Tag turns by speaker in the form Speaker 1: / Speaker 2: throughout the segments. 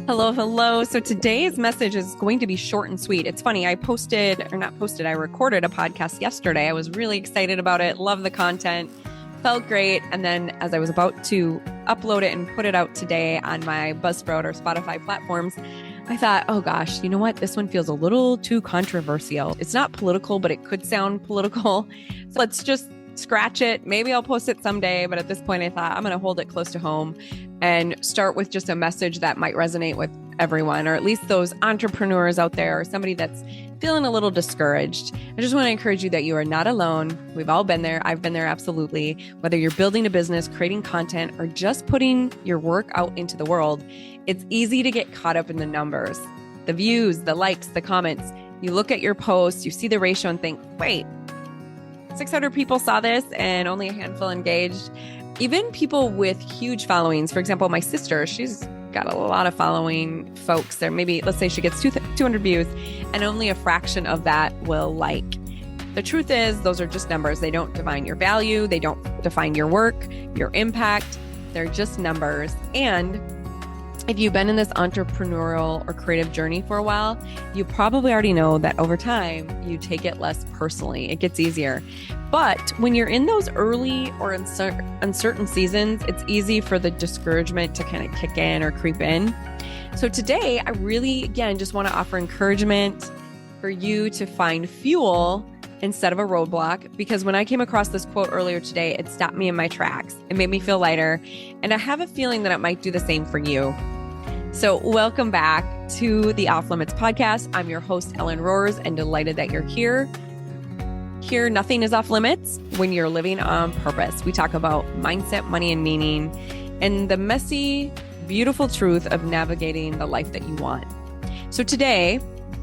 Speaker 1: Hello, hello. So today's message is going to be short and sweet. It's funny. I recorded a podcast yesterday. I was really excited about it. Love the content. Felt great. And then as I was about to upload it and put it out today on my Buzzsprout or Spotify platforms, I thought, oh gosh, you know what? This one feels a little too controversial. It's not political, but it could sound political. So let's just scratch it. Maybe I'll post it someday. But at this point, I thought I'm going to hold it close to home and start with just a message that might resonate with everyone, or at least those entrepreneurs out there, or somebody that's feeling a little discouraged. I just want to encourage you that you are not alone. We've all been there. I've been there, absolutely. Whether you're building a business, creating content, or just putting your work out into the world, it's easy to get caught up in the numbers, the views, the likes, the comments. You look at your post, you see the ratio and think, wait, 600 people saw this and only a handful engaged. Even people with huge followings, for example, my sister, she's got a lot of following folks there. Maybe let's say she gets 200 views and only a fraction of that will like. The truth is, those are just numbers. They don't define your value. They don't define your work, your impact. They're just numbers. And if you've been in this entrepreneurial or creative journey for a while, you probably already know that over time, you take it less personally. It gets easier. But when you're in those early or uncertain seasons, it's easy for the discouragement to kind of kick in or creep in. So today, I really, again, just want to offer encouragement for you to find fuel instead of a roadblock. Because when I came across this quote earlier today, it stopped me in my tracks. It made me feel lighter. And I have a feeling that it might do the same for you. So welcome back to the Off Limits podcast. I'm your host, Ellen Rohrs, and delighted that you're here. Here, nothing is off limits when you're living on purpose. We talk about mindset, money, and meaning, and the messy, beautiful truth of navigating the life that you want. So today,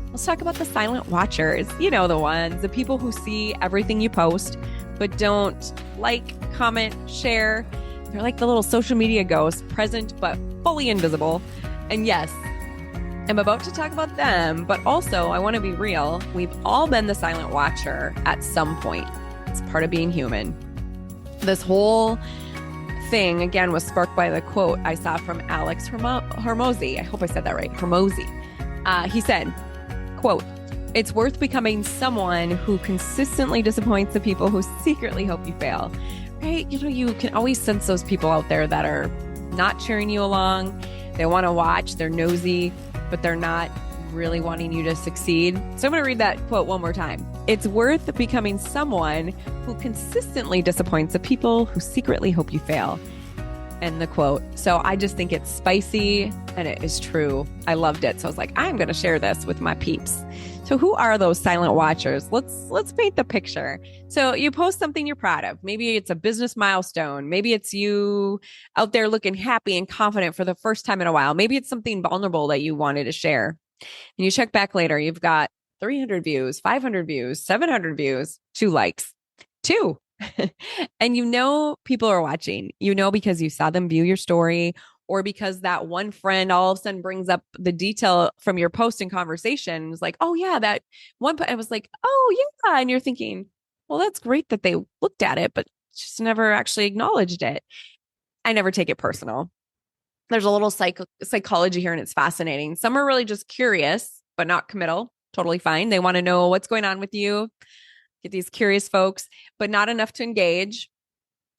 Speaker 1: let's talk about the silent watchers. You know, the ones, the people who see everything you post, but don't like, comment, share. They're like the little social media ghosts, present but fully invisible. And yes, I'm about to talk about them, but also I want to be real. We've all been the silent watcher at some point. It's part of being human. This whole thing, again, was sparked by the quote I saw from Alex Hormozi. I hope I said that right. Hormozi. He said, quote, "It's worth becoming someone who consistently disappoints the people who secretly hope you fail." Right? You know, you can always sense those people out there that are not cheering you along. They want to watch, they're nosy, but they're not really wanting you to succeed. So I'm going to read that quote one more time. "It's worth becoming someone who consistently disappoints the people who secretly hope you fail." End the quote. So I just think it's spicy and it is true. I loved it. So I was like, I'm going to share this with my peeps. So who are those silent watchers? Let's paint the picture. So you post something you're proud of. Maybe it's a business milestone. Maybe it's you out there looking happy and confident for the first time in a while. Maybe it's something vulnerable that you wanted to share. And you check back later, you've got 300 views, 500 views, 700 views, 2 likes, 2. And you know people are watching. You know because you saw them view your story, or because that one friend all of a sudden brings up the detail from your post in conversation. It's like, oh yeah, that one. I was like, oh yeah. And you're thinking, well, that's great that they looked at it, but just never actually acknowledged it. I never take it personal. There's a little psychology here and it's fascinating. Some are really just curious, but not committal. Totally fine. They want to know what's going on with you. Get these curious folks, but not enough to engage.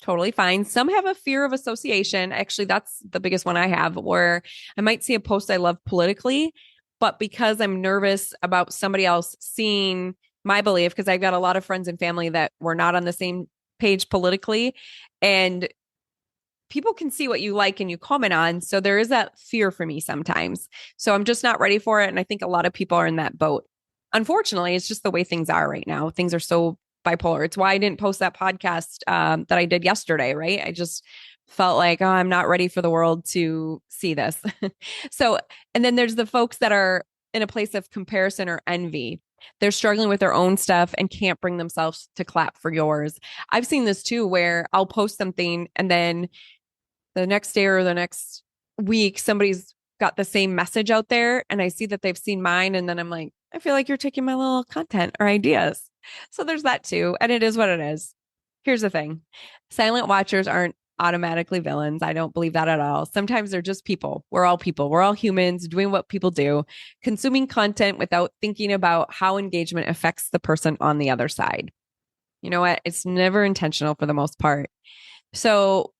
Speaker 1: Totally fine. Some have a fear of association. Actually, that's the biggest one I have, where I might see a post I love politically, but because I'm nervous about somebody else seeing my belief, because I've got a lot of friends and family that were not on the same page politically, and people can see what you like and you comment on. So there is that fear for me sometimes. So I'm just not ready for it. And I think a lot of people are in that boat. Unfortunately, it's just the way things are right now. Things are so bipolar. It's why I didn't post that podcast that I did yesterday, right? I just felt like, oh, I'm not ready for the world to see this. So, and then there's the folks that are in a place of comparison or envy. They're struggling with their own stuff and can't bring themselves to clap for yours. I've seen this too, where I'll post something and then the next day or the next week, somebody's got the same message out there and I see that they've seen mine. And then I'm like, I feel like you're taking my little content or ideas. So there's that too. And it is what it is. Here's the thing. Silent watchers aren't automatically villains. I don't believe that at all. Sometimes they're just people. We're all people. We're all humans doing what people do, consuming content without thinking about how engagement affects the person on the other side. You know what? It's never intentional for the most part. So,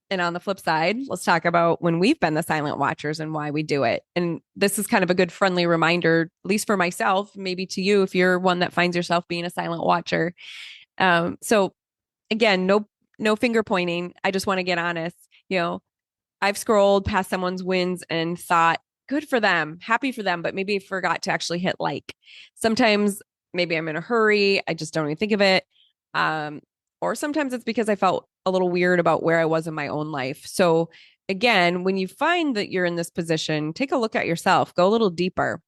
Speaker 1: and on the flip side, let's talk about when we've been the silent watchers and why we do it. And this is kind of a good friendly reminder, at least for myself, maybe to you, if you're one that finds yourself being a silent watcher. So again, no finger pointing. I just want to get honest. I've scrolled past someone's wins and thought, good for them, happy for them, but maybe forgot to actually hit like. Sometimes maybe I'm in a hurry. I just don't even think of it. Or sometimes it's because I felt a little weird about where I was in my own life. So again, when you find that you're in this position, take a look at yourself, go a little deeper.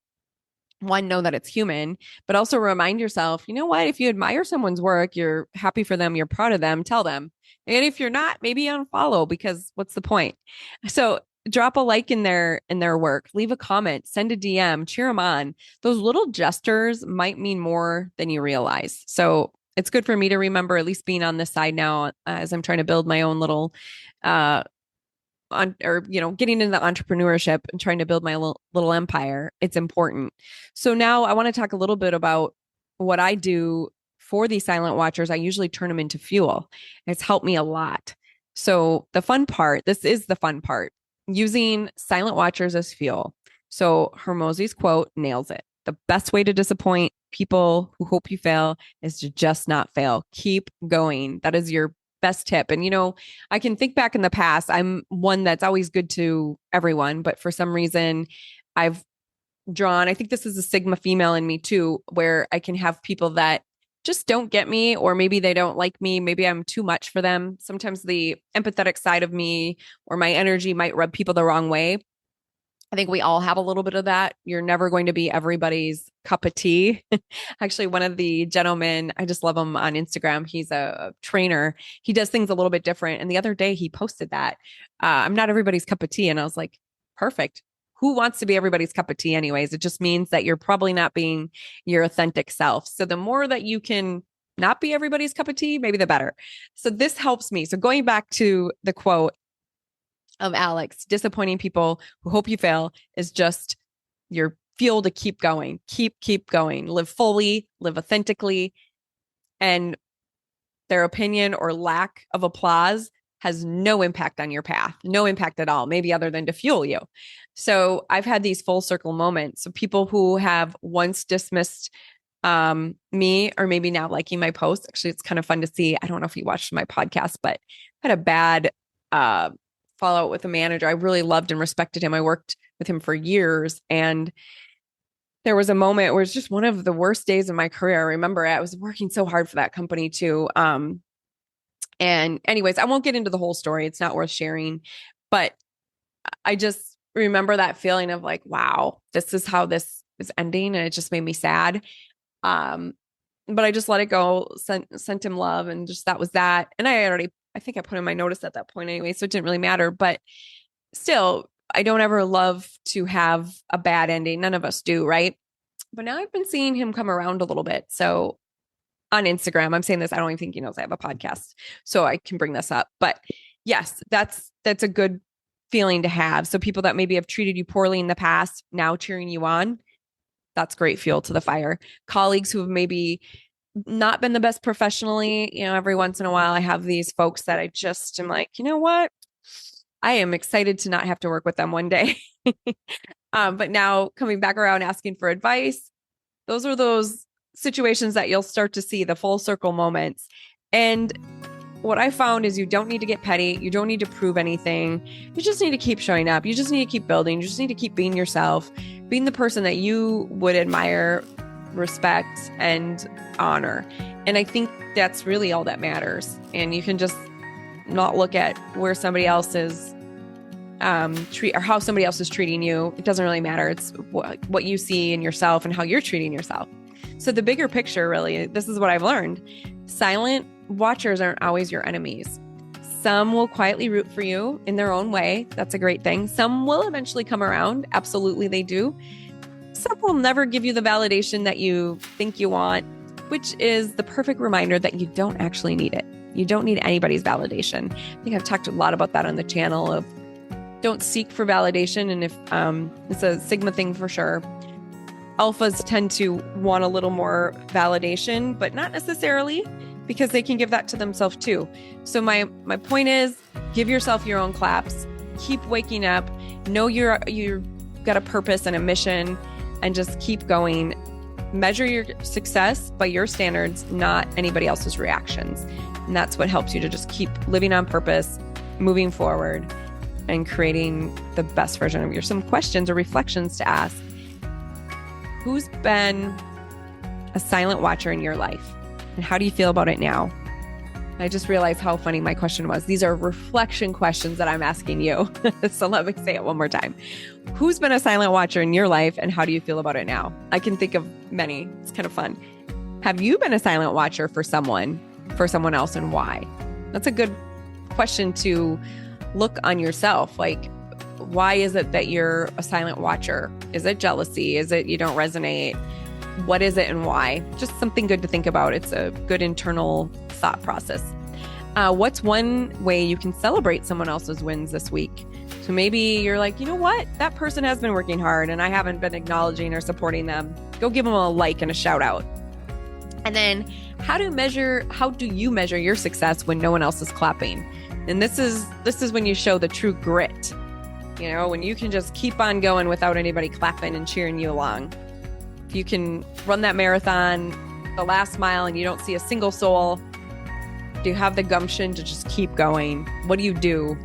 Speaker 1: One, know that it's human, but also remind yourself, you know what? If you admire someone's work, you're happy for them, you're proud of them, tell them. And if you're not, maybe unfollow, because what's the point? So drop a like in their work, leave a comment, send a DM, cheer them on. Those little gestures might mean more than you realize. So it's good for me to remember, at least being on this side now, as I'm trying to build my own little getting into entrepreneurship and trying to build my little empire. It's important. So now I want to talk a little bit about what I do for these silent watchers. I usually turn them into fuel. It's helped me a lot. So this is the fun part, using silent watchers as fuel. So Hormozi's quote nails it. The best way to disappoint people who hope you fail is to just not fail. Keep going. That is your best tip. And, I can think back in the past, I'm one that's always good to everyone, but for some reason I think this is a Sigma female in me too, where I can have people that just don't get me, or maybe they don't like me. Maybe I'm too much for them. Sometimes the empathetic side of me or my energy might rub people the wrong way. I think we all have a little bit of that. You're never going to be everybody's cup of tea. Actually, one of the gentlemen, I just love him on Instagram. He's a trainer. He does things a little bit different. And the other day he posted that I'm not everybody's cup of tea. And I was like, perfect. Who wants to be everybody's cup of tea anyways? It just means that you're probably not being your authentic self. So the more that you can not be everybody's cup of tea, maybe the better. So this helps me. So going back to the quote of Alex, disappointing people who hope you fail is just your fuel to keep going, keep going, live fully, live authentically. And their opinion or lack of applause has no impact on your path, no impact at all, maybe other than to fuel you. So I've had these full circle moments. So people who have once dismissed me, or maybe now liking my posts. Actually, it's kind of fun to see. I don't know if you watched my podcast, but I had a bad fallout with a manager. I really loved and respected him. I worked with him for years, and there was a moment where it's just one of the worst days of my career. I remember I was working so hard for that company too. And anyways, I won't get into the whole story. It's not worth sharing, but I just remember that feeling of like, wow, this is how this is ending. And it just made me sad. But I just let it go, sent him love, and just, that was that. And I think I put in my notice at that point anyway, so it didn't really matter, but still, I don't ever love to have a bad ending. None of us do, right? But now I've been seeing him come around a little bit. So on Instagram, I'm saying this, I don't even think he knows I have a podcast, so I can bring this up. But yes, that's a good feeling to have. So people that maybe have treated you poorly in the past, now cheering you on, that's great fuel to the fire. Colleagues who have maybe not been the best professionally, every once in a while I have these folks that I just am like, you know what? I am excited to not have to work with them one day. But now coming back around asking for advice, those are those situations that you'll start to see the full circle moments. And what I found is you don't need to get petty. You don't need to prove anything. You just need to keep showing up. You just need to keep building. You just need to keep being yourself, being the person that you would admire, respect, and honor. And I think that's really all that matters. And you can just not look at where somebody else is or how somebody else is treating you. It doesn't really matter. It's what you see in yourself and how you're treating yourself. So the bigger picture, really, this is what I've learned. Silent watchers aren't always your enemies. Some will quietly root for you in their own way. That's a great thing. Some will eventually come around. Absolutely, they do. Some will never give you the validation that you think you want, which is the perfect reminder that you don't actually need it. You don't need anybody's validation. I think I've talked a lot about that on the channel of don't seek for validation. And if it's a Sigma thing for sure, alphas tend to want a little more validation, but not necessarily, because they can give that to themselves too. So my point is, give yourself your own claps, keep waking up, know you're got a purpose and a mission, and just keep going. Measure your success by your standards, not anybody else's reactions. And that's what helps you to just keep living on purpose, moving forward, and creating the best version of you. Some questions or reflections to ask. Who's been a silent watcher in your life? And how do you feel about it now? I just realized how funny my question was. These are reflection questions that I'm asking you. So let me say it one more time. Who's been a silent watcher in your life and how do you feel about it now? I can think of many. It's kind of fun. Have you been a silent watcher for someone else, and why? That's a good question to look on yourself. Like, why is it that you're a silent watcher? Is it jealousy? Is it you don't resonate? What is it and why? Just something good to think about. It's a good internal thought process. What's one way you can celebrate someone else's wins this week? So maybe you're like, you know what? That person has been working hard and I haven't been acknowledging or supporting them. Go give them a like and a shout out. And then how do you measure your success when no one else is clapping? And this is when you show the true grit. You know, when you can just keep on going without anybody clapping and cheering you along. If you can run that marathon, the last mile, and you don't see a single soul, do you have the gumption to just keep going? What do you do?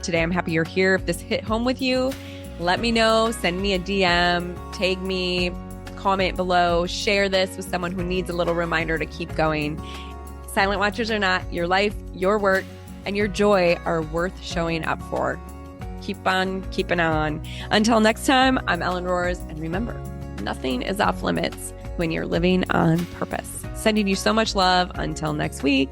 Speaker 1: Today, I'm happy you're here. If this hit home with you, let me know. Send me a DM, tag me, comment below, share this with someone who needs a little reminder to keep going. Silent watchers or not, your life, your work, and your joy are worth showing up for. Keep on keeping on. Until next time, I'm Ellen Rohrs, and remember, nothing is off limits when you're living on purpose. Sending you so much love. Until next week.